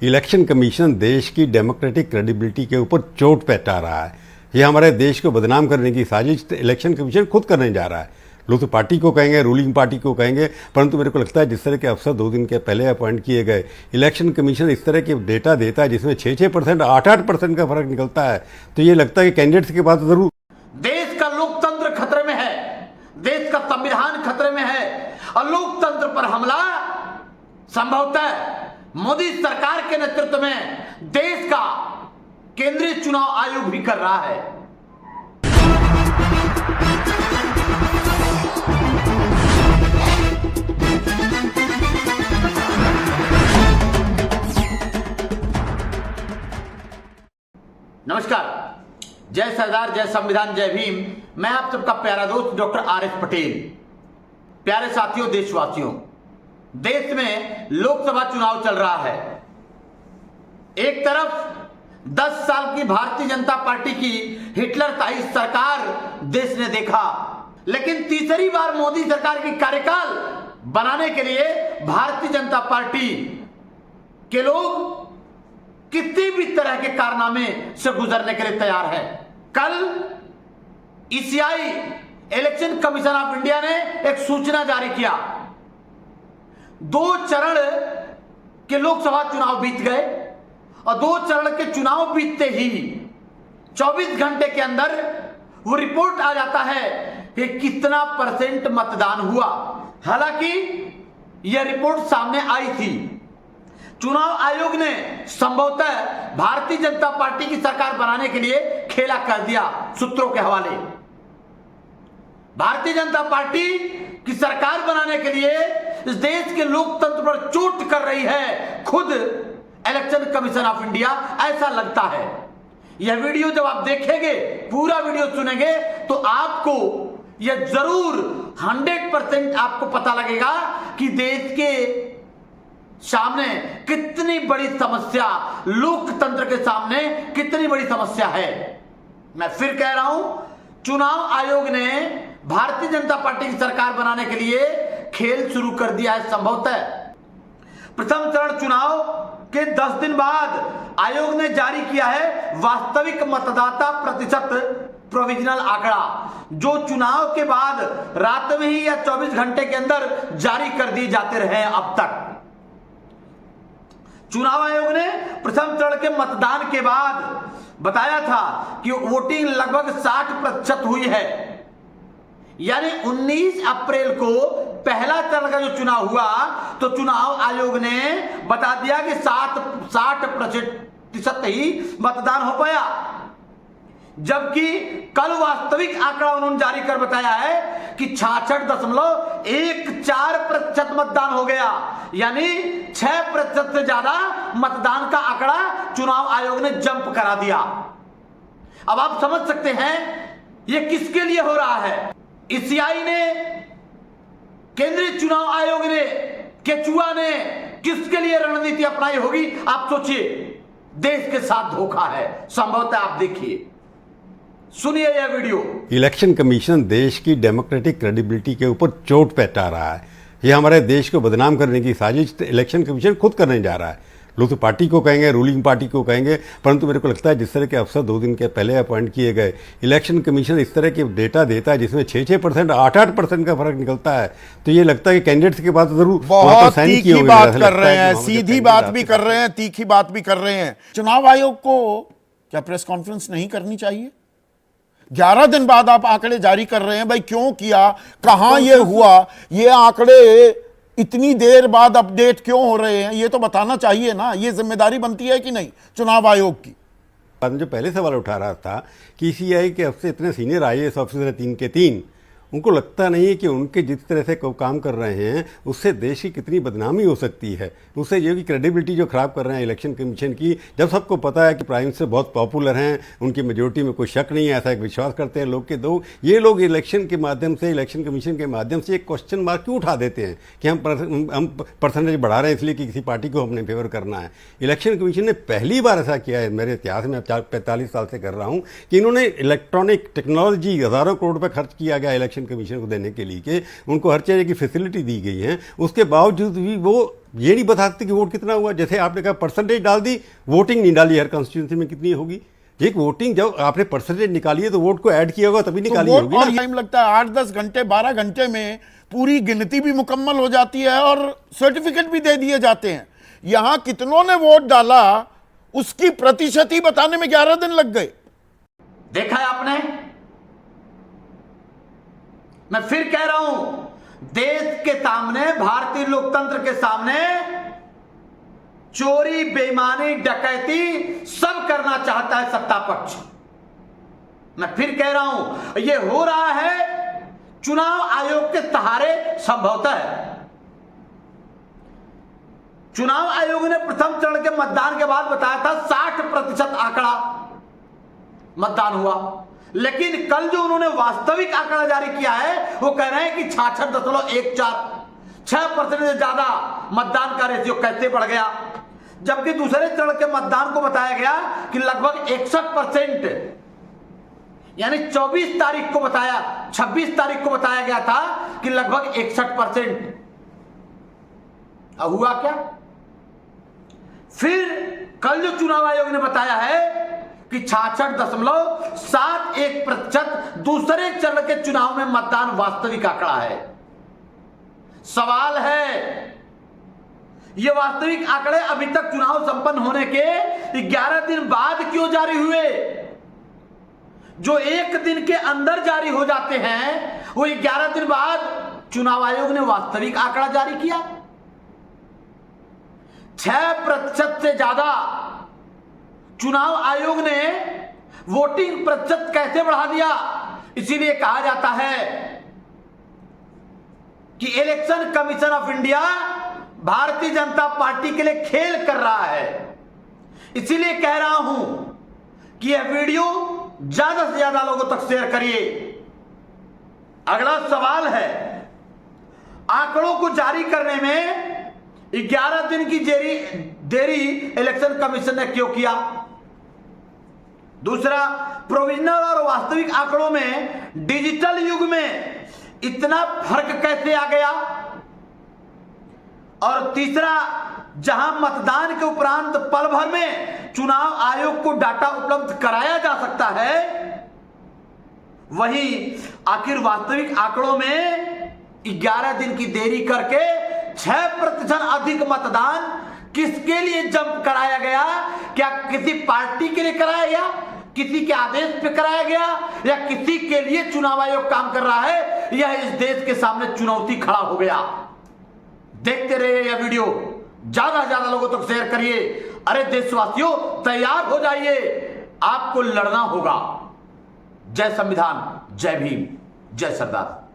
Election commission देश की democratic credibility के ऊपर चोट पहुंचा रहा है। ये हमारे देश को बदनाम करने की साजिश इलेक्शन कमीशन खुद करने जा रहा है। लोग तो पार्टी को कहेंगे, रूलिंग पार्टी को कहेंगे, परंतु मेरे को लगता है जिस तरह के अफसर 2 दिन के पहले अपॉइंट किए गए, इलेक्शन कमीशन इस तरह के डेटा देता है जिसमें 6-6%, 8-8% का फर्क निकलता है, तो ये लगता है कि कैंडिडेट्स के पास जरूर देश का लोकतंत्र खतरे में है, देश का संविधान खतरे में है और लोकतंत्र पर हमला संभवतः मोदी सरकार के नेतृत्व में देश का केंद्रीय चुनाव आयोग भी कर रहा है। नमस्कार, जय सरदार, जय संविधान, जय भीम। मैं आप सबका प्यारा दोस्त डॉक्टर आर.एस. पटेल। प्यारे साथियों, देशवासियों, देश में लोकसभा चुनाव चल रहा है। एक तरफ 10 साल की भारतीय जनता पार्टी की हिटलरशाही सरकार देश ने देखा, लेकिन तीसरी बार मोदी सरकार की कार्यकाल बनाने के लिए भारतीय जनता पार्टी के लोग किसी भी तरह के कारनामे से गुजरने के लिए तैयार है। कल ECI election commission of India ने एक सूचना जारी किया। 2 चरण के लोकसभा चुनाव बीत गए और 2 चरण के चुनाव बीतते ही 24 घंटे के अंदर वो रिपोर्ट आ जाता है कि कितना % मतदान हुआ। हालांकि यह रिपोर्ट सामने आई थी। चुनाव आयोग ने संभवतः भारतीय जनता पार्टी की सरकार बनाने के लिए खेला कर दिया। सूत्रों के हवाले, भारतीय जनता पार्टी की सरकार बनाने के लिए इस देश के लोकतंत्र पर चोट कर रही है खुद इलेक्शन कमीशन ऑफ इंडिया, ऐसा लगता है। यह वीडियो जब आप देखेंगे, पूरा वीडियो सुनेंगे, तो आपको यह जरूर 100% आपको पता लगेगा कि देश के सामने कितनी बड़ी समस्या, लोकतंत्र के सामने कितनी बड़ी समस्या है। मैं फिर कह रहा हूं, चुनाव आयोग ने भारतीय जनता पार्टी की सरकार बनाने के लिए खेल शुरू कर दिया है। संभवतः प्रथम चरण चुनाव के 10 दिन बाद आयोग ने जारी किया है वास्तविक मतदाता प्रतिशत प्रोविजनल आंकड़ा, जो चुनाव के बाद रात में ही या 24 घंटे के अंदर जारी कर दिए जाते रहे अब तक। चुनाव आयोग ने प्रथम चरण के मतदान के बाद बताया था कि वोटिंग लगभग 60% हुई है। यानी 19 अप्रैल को पहला चरण का जो चुनाव हुआ, तो चुनाव आयोग ने बता दिया कि 60% ही मतदान हो पाया, जबकि कल वास्तविक आंकड़ा उन्होंने जारी कर बताया है कि 66.14% मतदान हो गया। यानी 6% से ज्यादा मतदान का आंकड़ा चुनाव आयोग ने जंप करा दिया। अब आप समझ सकते हैं यह किसके लिए हो रहा है। ईसीआई ने, केंद्रीय चुनाव आयोग ने, केचुआ ने किसके लिए रणनीति अपनाई होगी, आप सोचिए। देश के साथ धोखा है, संभवतः। आप देखिए, सुनिए यह वीडियो। इलेक्शन कमीशन देश की डेमोक्रेटिक क्रेडिबिलिटी के ऊपर चोट पहुंचा रहा है। ये हमारे देश को बदनाम करने की साजिश इलेक्शन कमीशन खुद करने जा रहा है। लोग तो पार्टी को कहेंगे, रूलिंग पार्टी को कहेंगे, परंतु मेरे को लगता है जिस तरह के अफसर 2 दिन के पहले अपॉइंट किए गए, इलेक्शन कमीशन इस तरह के डेटा देता है जिसमें 6-6%, 8-8% का फर्क निकलता है, तो ये लगता है कि कैंडिडेट्स के पास जरूर बहुत तीखी बात कर रहे हैं, सीधी बात भी कर रहे हैं, तीखी बात भी कर रहे हैं। चुनाव आयोग को क्या प्रेस कॉन्फ्रेंस नहीं करनी चाहिए? 11 दिन बाद आप आंकड़े जारी कर रहे हैं। भाई क्यों किया, कहां ये हुआ, ये आंकड़े इतनी देर बाद अपडेट क्यों हो रहे हैं, ये तो बताना चाहिए ना। ये जिम्मेदारी बनती है कि नहीं चुनाव आयोग की? जो पहले सवाल उठा रहा था कि ईसीआई के अफसर इतने सीनियर IAS ऑफिसर है, 3 के 3, उनको लगता नहीं है कि उनके जिस तरह से काम कर रहे हैं उससे देश की कितनी बदनामी हो सकती है, उससे ये कि क्रेडिबिलिटी जो खराब कर रहे हैं इलेक्शन कमीशन की। जब सबको पता है कि प्राइम मिनिस्टर बहुत पॉपुलर हैं, उनकी मेजोरिटी में कोई शक नहीं है, ऐसा एक विश्वास करते हैं लोग के दो, ये लोग इलेक्शन के माध्यम से, इलेक्शन कमीशन के माध्यम से एक क्वेश्चन मार्क क्यों उठा देते हैं कि हम परसेंटेज बढ़ा रहे हैं इसलिए कि किसी पार्टी को हमने फेवर करना है। इलेक्शन कमीशन ने पहली बार ऐसा किया है मेरे इतिहास में, 45 साल से कर रहा हूँ, कि इन्होंने इलेक्ट्रॉनिक टेक्नोलॉजी हज़ारों करोड़ रुपये खर्च किया गया इलेक्शन इलेक्शन कमीशन को देने के लिए कि उनको हर तरह की फैसिलिटी दी गई है, उसके बावजूद भी वो ये नहीं बता सकते कि वोट कितना हुआ। जैसे आपने कहा परसेंटेज डाल दी, वोटिंग नहीं डाली हर कॉन्स्टिट्यूंसी में कितनी होगी। एक वोटिंग जब आपने परसेंटेज निकाली है तो वोट को ऐड किया होगा तभी निकाली तो होगी। और टाइम लगता है 8-10 घंटे 12 घंटे में पूरी गिनती भी मुकम्मल हो जाती है और सर्टिफिकेट भी दे दिए जाते हैं। यहां कितनों ने वोट डाला उसकी प्रतिशत ही बताने में 11 दिन लग गए। देखा है आपने, मैं फिर कह रहा हूं, देश के सामने, भारतीय लोकतंत्र के सामने चोरी, बेईमानी, डकैती सब करना चाहता है सत्ता पक्ष। मैं फिर कह रहा हूं, यह हो रहा है चुनाव आयोग के सहारे संभवतः। चुनाव आयोग ने प्रथम चरण के मतदान के बाद बताया था 60% आंकड़ा मतदान हुआ, लेकिन कल जो उन्होंने वास्तविक आंकड़ा जारी किया है वो कह रहे हैं कि 66.14, 6% से ज्यादा मतदान का रेशियो कैसे बढ़ गया। जबकि दूसरे चरण के मतदान को बताया गया कि लगभग 61%, यानी 24 तारीख को बताया, 26 तारीख को बताया गया था कि लगभग 61%। अब हुआ क्या? फिर कल जो चुनाव आयोग ने बताया है कि 66.71% दूसरे चरण के चुनाव में मतदान वास्तविक आंकड़ा है। सवाल है, ये वास्तविक आंकड़े अभी तक चुनाव संपन्न होने के 11 दिन बाद क्यों जारी हुए? जो एक दिन के अंदर जारी हो जाते हैं वो 11 दिन बाद चुनाव आयोग ने वास्तविक आंकड़ा जारी किया। 6% से ज्यादा चुनाव आयोग ने वोटिंग प्रतिशत कैसे बढ़ा दिया? इसीलिए कहा जाता है कि election commission of India Bharatiya Janata party के लिए खेल कर रहा है। इसीलिए कह रहा हूं कि यह वीडियो ज्यादा से ज्यादा लोगों तक शेयर करिए। अगला सवाल है, आंकड़ों को जारी करने में 11 दिन की देरी इलेक्शन कमीशन ने क्यों किया? दूसरा, प्रोविजनल और वास्तविक आंकड़ों में डिजिटल युग में इतना फर्क कैसे आ गया? और तीसरा, जहां मतदान के उपरांत पल भर में चुनाव आयोग को डाटा उपलब्ध कराया जा सकता है, वहीं आखिर वास्तविक आंकड़ों में 11 दिन की देरी करके 6% अधिक मतदान किसके लिए जंप कराया गया? क्या किसी पार्टी के लिए कराया गया, किसी के आदेश पे कराया गया, या किसी के लिए चुनाव आयोग काम कर रहा है? यह इस देश के सामने चुनौती खड़ा हो गया। देखते रहिए यह वीडियो, ज्यादा से ज्यादा लोगों तक शेयर करिए। अरे देशवासियों, तैयार हो जाइए, आपको लड़ना होगा। जय संविधान, जय भीम, जय सरदार।